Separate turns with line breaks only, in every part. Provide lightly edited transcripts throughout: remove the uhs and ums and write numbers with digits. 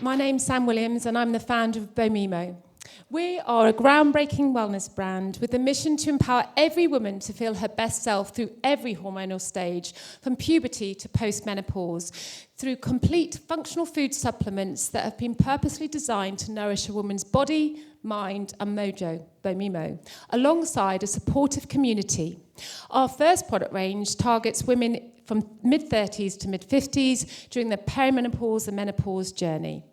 My name's Sam Williams and I'm the founder of BOMIMO. We are a groundbreaking wellness brand with the mission to empower every woman to feel her best self through every hormonal stage, from puberty to post-menopause, through complete functional food supplements that have been purposely designed to nourish a woman's body, mind and mojo, BOMIMO, alongside a supportive community. Our first product range targets women from mid-30s to mid-50s during their perimenopause and menopause journey.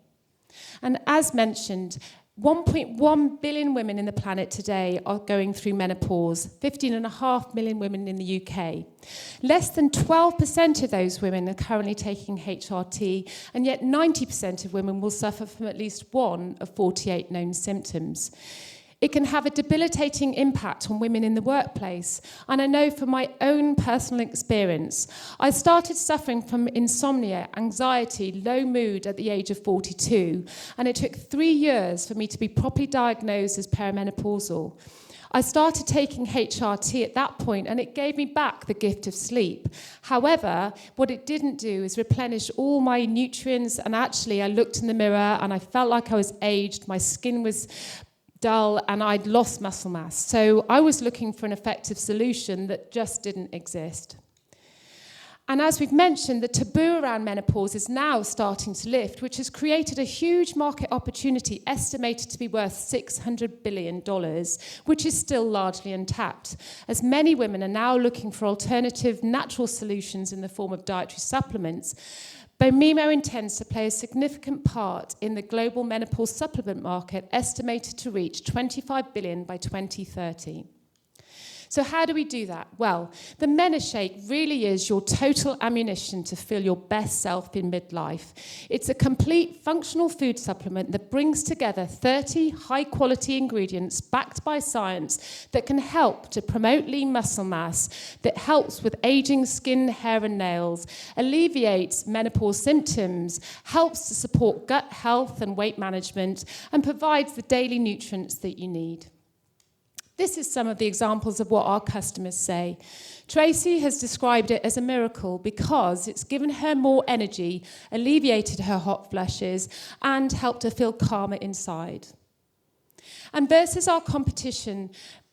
And as mentioned, 1.1 billion women in the planet today are going through menopause, 15.5 million women in the UK. Less than 12% of those women are currently taking HRT, and yet 90% of women will suffer from at least one of 48 known symptoms. It can have a debilitating impact on women in the workplace. And I know from my own personal experience, I started suffering from insomnia, anxiety, low mood at the age of 42. And it took 3 years for me to be properly diagnosed as perimenopausal. I started taking HRT at that point, and it gave me back the gift of sleep. However, what it didn't do is replenish all my nutrients, and actually I looked in the mirror and I felt like I was aged, my skin was dull, and I'd lost muscle mass. So I was looking for an effective solution that just didn't exist. And as we've mentioned, the taboo around menopause is now starting to lift, which has created a huge market opportunity estimated to be worth $600 billion, which is still largely untapped, as many women are now looking for alternative natural solutions in the form of dietary supplements. BOMIMO intends to play a significant part in the global menopause supplement market, estimated to reach $25 billion by 2030. So how do we do that? Well, the Menashake really is your total ammunition to feel your best self in midlife. It's a complete functional food supplement that brings together 30 high-quality ingredients backed by science that can help to promote lean muscle mass, that helps with aging skin, hair and nails, alleviates menopause symptoms, helps to support gut health and weight management, and provides the daily nutrients that you need. This is some of the examples of what our customers say. Tracy has described it as a miracle because it's given her more energy, alleviated her hot flushes, and helped her feel calmer inside. And versus our competition,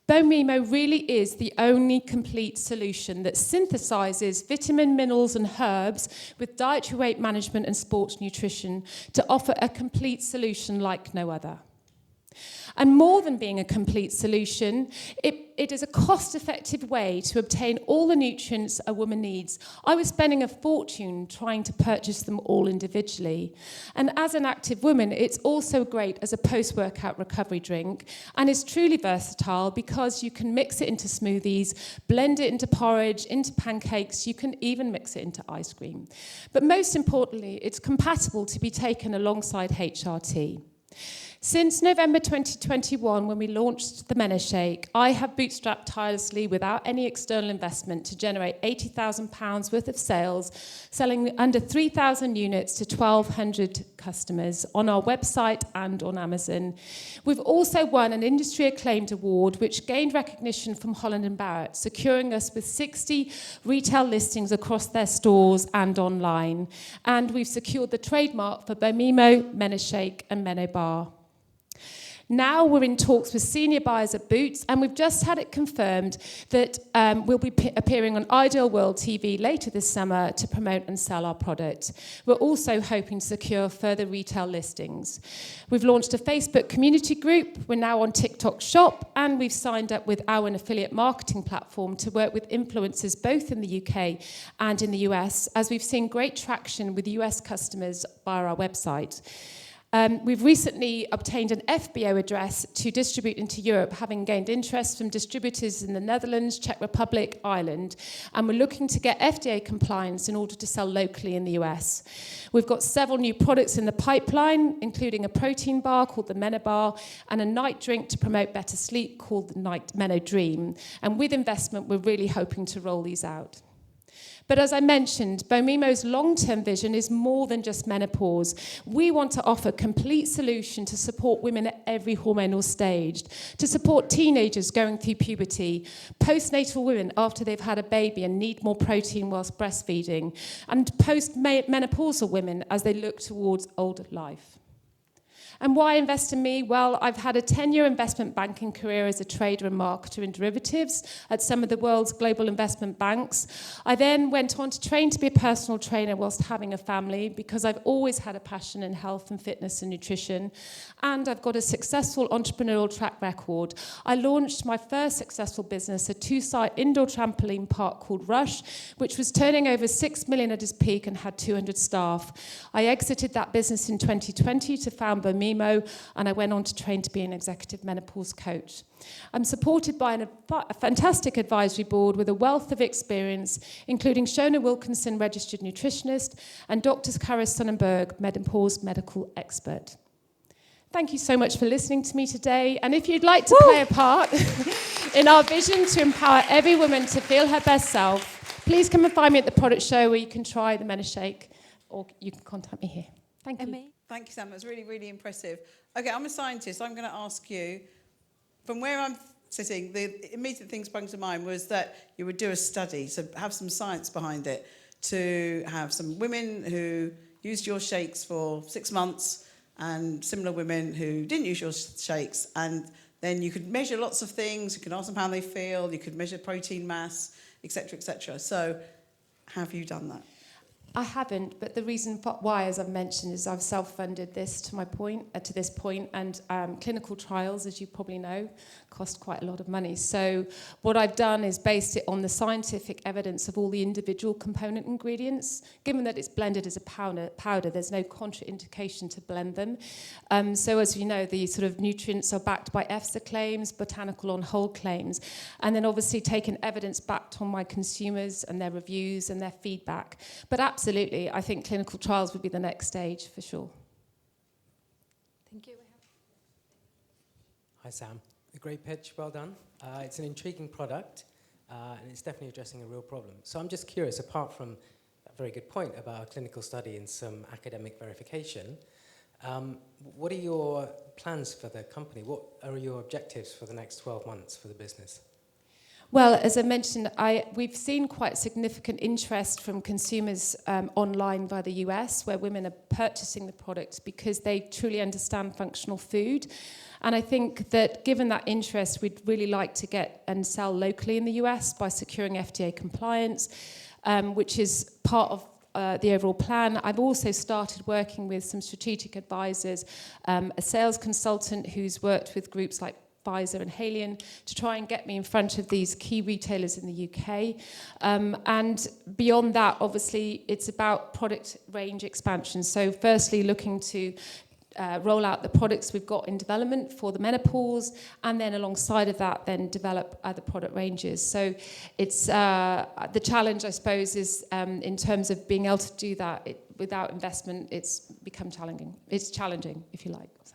BOMIMO really is the only complete solution that synthesizes vitamin, minerals and herbs with dietary weight management and sports nutrition to offer a complete solution like no other. And more than being a complete solution, it is a cost-effective way to obtain all the nutrients a woman needs. I was spending a fortune trying to purchase them all individually. And as an active woman, it's also great as a post-workout recovery drink, and is truly versatile because you can mix it into smoothies, blend it into porridge, into pancakes, you can even mix it into ice cream. But most importantly, it's compatible to be taken alongside HRT. Since November 2021, when we launched the Menashake, I have bootstrapped tirelessly without any external investment to generate £80,000 worth of sales, selling under 3,000 units to 1,200 customers on our website and on Amazon. We've also won an industry-acclaimed award, which gained recognition from Holland & Barrett, securing us with 60 retail listings across their stores and online. And we've secured the trademark for BOMIMO, Menashake and Menobar. Now we're in talks with senior buyers at Boots, and we've just had it confirmed that we'll be appearing on Ideal World TV later this summer to promote and sell our product. We're also hoping to secure further retail listings. We've launched a Facebook community group, we're now on TikTok Shop, and we've signed up with our affiliate marketing platform to work with influencers both in the UK and in the US, as we've seen great traction with US customers via our website. We've recently obtained an FBO address to distribute into Europe, having gained interest from distributors in the Netherlands, Czech Republic, Ireland, and we're looking to get FDA compliance in order to sell locally in the US. We've got several new products in the pipeline, including a protein bar called the Menobar and a night drink to promote better sleep called the Night Meno Dream. And with investment, we're really hoping to roll these out. But as I mentioned, BOMIMO's long-term vision is more than just menopause. We want to offer a complete solution to support women at every hormonal stage, to support teenagers going through puberty, postnatal women after they've had a baby and need more protein whilst breastfeeding, and post-menopausal women as they look towards older life. And why invest in me? Well, I've had a 10-year investment banking career as a trader and marketer in derivatives at some of the world's global investment banks. I then went on to train to be a personal trainer whilst having a family, because I've always had a passion in health and fitness and nutrition. And I've got a successful entrepreneurial track record. I launched my first successful business, a 2-site indoor trampoline park called Rush, which was turning over 6 million at its peak and had 200 staff. I exited that business in 2020 to found BOMIMO, and I went on to train to be an executive menopause coach. I'm supported by a fantastic advisory board with a wealth of experience, including Shona Wilkinson, registered nutritionist, and Dr. Kara Sonnenberg, menopause medical expert. Thank you so much for listening to me today. And if you'd like to play a part in our vision to empower every woman to feel her best self, please come and find me at the product show, where you can try the MenoShake, or you can contact me here. Thank you.
Thank you, Sam. That's really, really impressive. Okay, I'm a scientist. I'm going to ask you, from where I'm sitting, the immediate thing sprung to mind was that you would do a study, so have some science behind it, to have some women who used your shakes for 6 months and similar women who didn't use your shakes, and then you could measure lots of things. You could ask them how they feel. You could measure protein mass, etc., etc. So have you done that?
I haven't, but the reason why, as I've mentioned, is I've self-funded this to this point, and clinical trials, as you probably know, cost quite a lot of money. So what I've done is based it on the scientific evidence of all the individual component ingredients. Given that it's blended as a powder, there's no contraindication to blend them. So as you know, the sort of nutrients are backed by EFSA claims, botanical on hold claims, and then obviously taken evidence backed on my consumers and their reviews and their feedback. But absolutely, I think clinical trials would be the next stage for sure.
Thank you. Hi, Sam. A great pitch, well done. It's an intriguing product, and it's definitely addressing a real problem. So I'm just curious, apart from that very good point about a clinical study and some academic verification, what are your plans for the company? What are your objectives for the next 12 months for the business?
Well, as I mentioned, we've seen quite significant interest from consumers online via the US, where women are purchasing the products because they truly understand functional food. And I think that given that interest, we'd really like to get and sell locally in the US by securing FDA compliance, which is part of the overall plan. I've also started working with some strategic advisors, a sales consultant who's worked with groups like Pfizer and Haleon to try and get me in front of these key retailers in the UK. And beyond that, obviously, it's about product range expansion. So firstly, looking to roll out the products we've got in development for the menopause, and then alongside of that, then develop other product ranges. So it's the challenge, I suppose, is in terms of being able to do that without investment, it's become challenging. It's challenging, if you like. So.